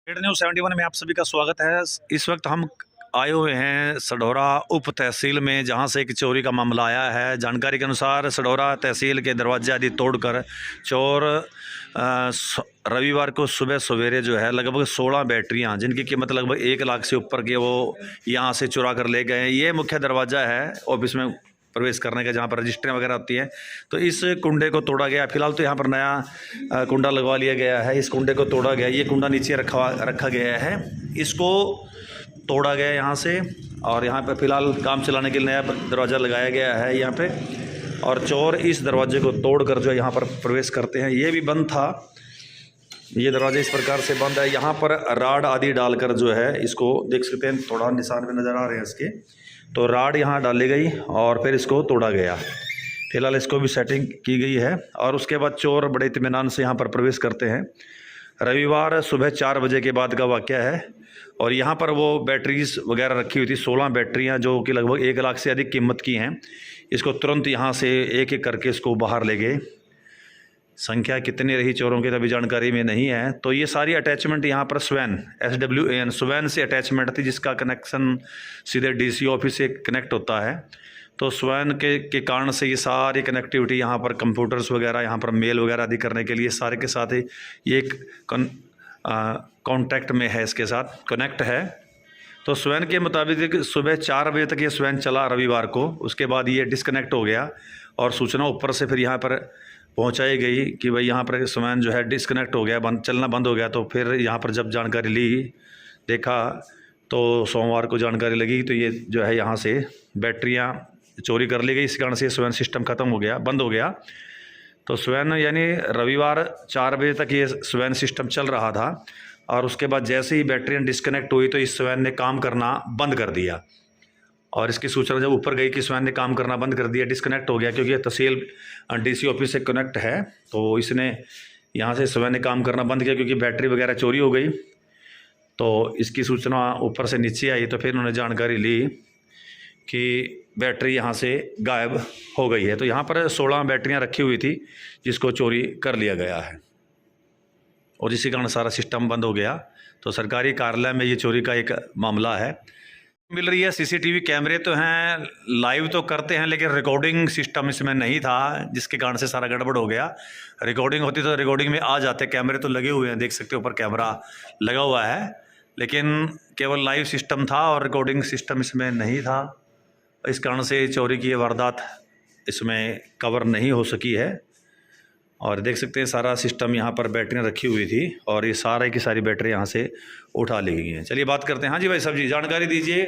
Trade news 71 में आप सभी का स्वागत है। इस वक्त हम आए हुए हैं सढौरा उप तहसील में, जहां से एक चोरी का मामला आया है। जानकारी के अनुसार सढौरा तहसील के दरवाजे आदि तोड़कर चोर रविवार को सुबह सवेरे जो है लगभग 16 बैटरियां, जिनकी कीमत लगभग 1 लाख से ऊपर की, वो यहां से चुरा कर ले गए। ये मुख्य दरवाज़ा है ऑफिस में प्रवेश करने का, जहाँ पर रजिस्ट्रियाँ वगैरह होती हैं। तो इस कुंडे को तोड़ा गया। फिलहाल तो यहाँ पर नया कुंडा लगवा लिया गया है। इस कुंडे को तोड़ा गया, ये कुंडा नीचे रखा गया है, इसको तोड़ा गया यहाँ से। और यहाँ पे फिलहाल काम चलाने के लिए नया दरवाज़ा लगाया गया है यहाँ पे। और चोर इस दरवाजे को तोड़कर जो यहाँ पर प्रवेश करते हैं। ये भी बंद था, ये दरवाज़ा इस प्रकार से बंद है। यहाँ पर राड आदि डालकर जो है, इसको देख सकते हैं, थोड़ा निशान भी नज़र आ रहे हैं इसके। तो राड यहाँ डाली गई और फिर इसको तोड़ा गया। फिलहाल इसको भी सेटिंग की गई है। और उसके बाद चोर बड़े इत्मीनान से यहाँ पर प्रवेश करते हैं। रविवार सुबह 4 बजे के बाद का वाक़या है। और यहाँ पर वो बैटरीज वगैरह रखी हुई थी, 16 बैटरियाँ, जो कि लगभग 1 लाख से अधिक कीमत की हैं। इसको तुरंत यहाँ से एक एक करके इसको बाहर ले गए। संख्या कितनी रही चोरों की अभी जानकारी में नहीं है। तो ये सारी अटैचमेंट यहाँ पर स्वैन SWAN स्वैन से अटैचमेंट थी, जिसका कनेक्शन सीधे DC ऑफिस से कनेक्ट होता है। तो स्वैन के कारण से ये सारी कनेक्टिविटी यहाँ पर कंप्यूटर्स वगैरह, यहाँ पर मेल वगैरह आदि करने के लिए सारे के साथ ही ये एक कॉन्टैक्ट में है, इसके साथ कनेक्ट है। तो स्वैन के मुताबिक सुबह 4 बजे तक ये स्वैन चला रविवार को। उसके बाद ये डिस्कनेक्ट हो गया और सूचना ऊपर से फिर यहाँ पर पहुंचाई गई कि भाई यहाँ पर स्वैन जो है डिस्कनेक्ट हो गया, चलना बंद हो गया। तो फिर यहाँ पर जब जानकारी ली, देखा, तो सोमवार को जानकारी लगी, तो ये जो है यहाँ से बैटरियाँ चोरी कर ली गई। इस कारण से स्वैन सिस्टम ख़त्म हो गया, बंद हो गया। तो स्वैन यानी रविवार 4 बजे तक ये स्वैन सिस्टम चल रहा था। और उसके बाद जैसे ही बैटरियाँ डिस्कनेक्ट हुई, तो इस स्वैन ने काम करना बंद कर दिया। और इसकी सूचना जब ऊपर गई कि स्वैन ने काम करना बंद कर दिया, डिस्कनेक्ट हो गया, क्योंकि ये तहसील DC ऑफिस से कनेक्ट है, तो इसने यहाँ से स्वैन ने काम करना बंद किया, क्योंकि बैटरी वगैरह चोरी हो गई। तो इसकी सूचना ऊपर से नीचे आई, तो फिर उन्होंने जानकारी ली कि बैटरी यहाँ से गायब हो गई है। तो यहाँ पर 16 बैटरियाँ रखी हुई थी, जिसको चोरी कर लिया गया है। और इसी कारण सारा सिस्टम बंद हो गया। तो सरकारी कार्यालय में ये चोरी का एक मामला है। मिल रही है CCTV कैमरे तो हैं, लाइव तो करते हैं, लेकिन रिकॉर्डिंग सिस्टम इसमें नहीं था, जिसके कारण से सारा गड़बड़ हो गया। रिकॉर्डिंग होती तो रिकॉर्डिंग में आ जाते। कैमरे तो लगे हुए हैं, देख सकते हो, ऊपर कैमरा लगा हुआ है, लेकिन केवल लाइव सिस्टम था और रिकॉर्डिंग सिस्टम इसमें नहीं था। इस कारण से चोरी की वारदात इसमें कवर नहीं हो सकी है। और देख सकते हैं सारा सिस्टम, यहाँ पर बैटरियाँ रखी हुई थी और ये सारे की सारी बैटरी यहाँ से उठा ली गई हैं। चलिए बात करते हैं। हाँ जी भाई साहब जी, जानकारी दीजिए,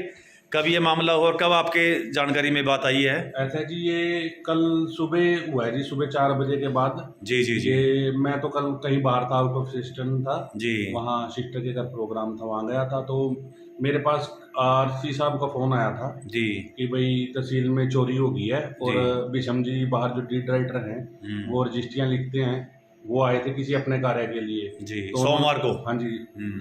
कब ये मामला हुआ और कब आपके जानकारी में बात आई है? ऐसा जी, ये कल सुबह हुआ है जी, सुबह 4 बजे के बाद। जी जी जी ये मैं तो कल कहीं बाहर था, आउट ऑफ सिस्टम था जी। वहाँ, सिस्टर के घर प्रोग्राम था, वहाँ गया था। तो मेरे पास RC साहब का फ़ोन आया था जी कि भाई तहसील में चोरी हो गई है। और विषम जी बाहर जो डी डायरेक्टर हैं, वो रजिस्ट्रियाँ लिखते हैं, वो आए थे किसी अपने कार्य के लिए जी। तो सोमवार को? हाँ जी।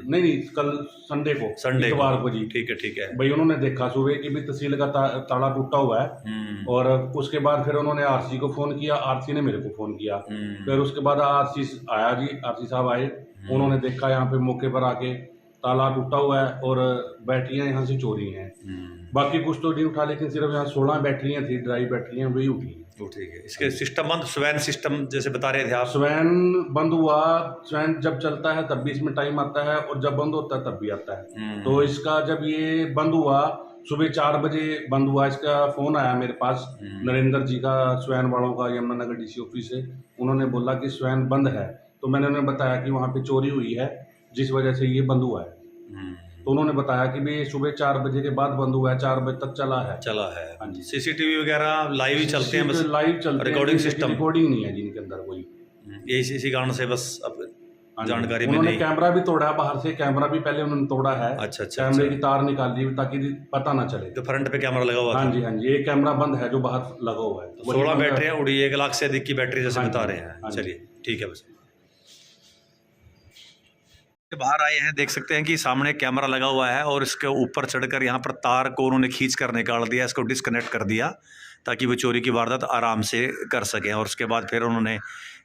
नहीं, कल संडे को, इतवार को जी। ठीक है। भाई उन्होंने देखा सुबह कि भी तहसील का ताला टूटा हुआ है। और उसके बाद फिर उन्होंने RC को फ़ोन किया, RC ने मेरे को फ़ोन किया। फिर उसके बाद RC आया जी, RC साहब आए, उन्होंने देखा यहाँ पे मौके पर आके ताला टूटा हुआ है और बैटरियाँ यहाँ से चोरी हैं। बाकी कुछ तो नहीं उठा, लेकिन सिर्फ यहाँ 16 बैटरियाँ थी, ड्राई बैटरियाँ, वही उठी हैं। ठीक है। इसके सिस्टम बंद, स्वैन सिस्टम जैसे बता रहे थे आप? स्वैन बंद हुआ, स्वैन जब चलता है तब भी इसमें टाइम आता है, और जब बंद होता है तब भी आता है। तो इसका जब ये बंद हुआ, सुबह 4 बजे बंद हुआ, इसका फ़ोन आया मेरे पास नरेंद्र जी का, स्वैन वालों का, यमुनानगर DC ऑफिस से। उन्होंने बोला कि स्वैन बंद है। तो मैंने उन्हें बताया कि वहाँ पे चोरी हुई है, जिस वजह से ये बंद हुआ है। तो उन्होंने बताया कि भाई सुबह 4 बजे के बाद बंद हुआ है, 4 बजे तक चला है। हाँ जी। CCTV वगैरह लाइव ही चलते हैं, बस लाइव चलते हैं, रिकॉर्डिंग सिस्टम, रिकॉर्डिंग नहीं है जिनके अंदर कोई। इसी कारण से बस अब जानकारी में उन्होंने नहीं। कैमरा भी तोड़ा है, बाहर से कैमरा भी पहले उन्होंने तोड़ा है। अच्छा। कैमरे की तार निकाल दी ताकि पता ना चले। तो फ्रंट पे कैमरा लगा हुआ था? हाँ जी, एक कैमरा बंद है जो बाहर लगा हुआ है। 16 बैटरियाँ उड़ी, 1 लाख से अधिक की बैटरी जैसे बता रहे हैं। चलिए ठीक है। बस बाहर आए हैं, देख सकते हैं कि सामने कैमरा लगा हुआ है और इसके ऊपर चढ़कर यहाँ पर तार को उन्होंने खींच कर निकाल दिया, इसको डिस्कनेक्ट कर दिया, ताकि वो चोरी की वारदात आराम से कर सकें। और उसके बाद फिर उन्होंने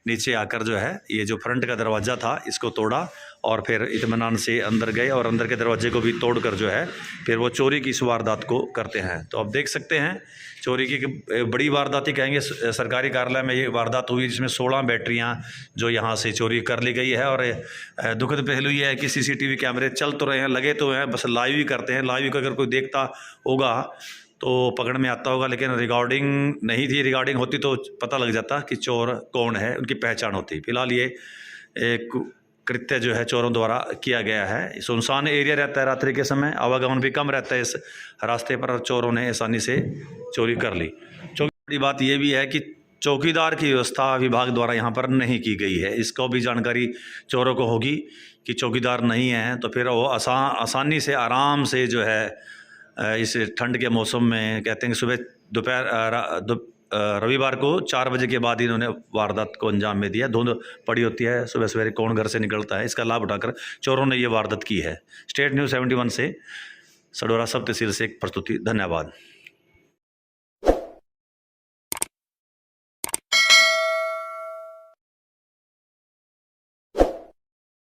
नीचे आकर जो है ये जो फ्रंट का दरवाज़ा था इसको तोड़ा और फिर इत्मीनान से अंदर गए और अंदर के दरवाजे को भी तोड़कर जो है फिर वो चोरी की इस वारदात को करते हैं। तो अब देख सकते हैं चोरी की बड़ी वारदात ही कहेंगे। सरकारी कार्यालय में ये वारदात हुई जिसमें 16 बैटरियां जो यहाँ से चोरी कर ली गई है। और दुखद पहलू ये है कि सीसीटीवी कैमरे चल तो रहे हैं, लगे तो हैं, बस लाइव ही करते हैं। लाइव को अगर कोई देखता होगा तो पकड़ में आता होगा, लेकिन रिकॉर्डिंग नहीं थी। रिकॉर्डिंग होती तो पता लग जाता कि चोर कौन है, उनकी पहचान होती। फिलहाल ये एक कृत्य जो है चोरों द्वारा किया गया है। सुनसान एरिया रहता है, रात्रि के समय आवागमन भी कम रहता है इस रास्ते पर, और चोरों ने आसानी से चोरी कर ली। बड़ी बात यह भी है कि चौकीदार की व्यवस्था विभाग द्वारा यहाँ पर नहीं की गई है। इसको भी जानकारी चोरों को होगी कि चौकीदार नहीं है, तो फिर वो आसानी से आराम से जो है इस ठंड के मौसम में, कहते हैं कि सुबह दोपहर रविवार को 4 बजे के बाद इन्होंने वारदात को अंजाम में दिया। धुंध पड़ी होती है, सुबह सवेरे कौन घर से निकलता है, इसका लाभ उठाकर चोरों ने ये वारदात की है। स्टेट न्यूज़ 71 से सडोरा सब तहसील से एक प्रस्तुति। धन्यवाद।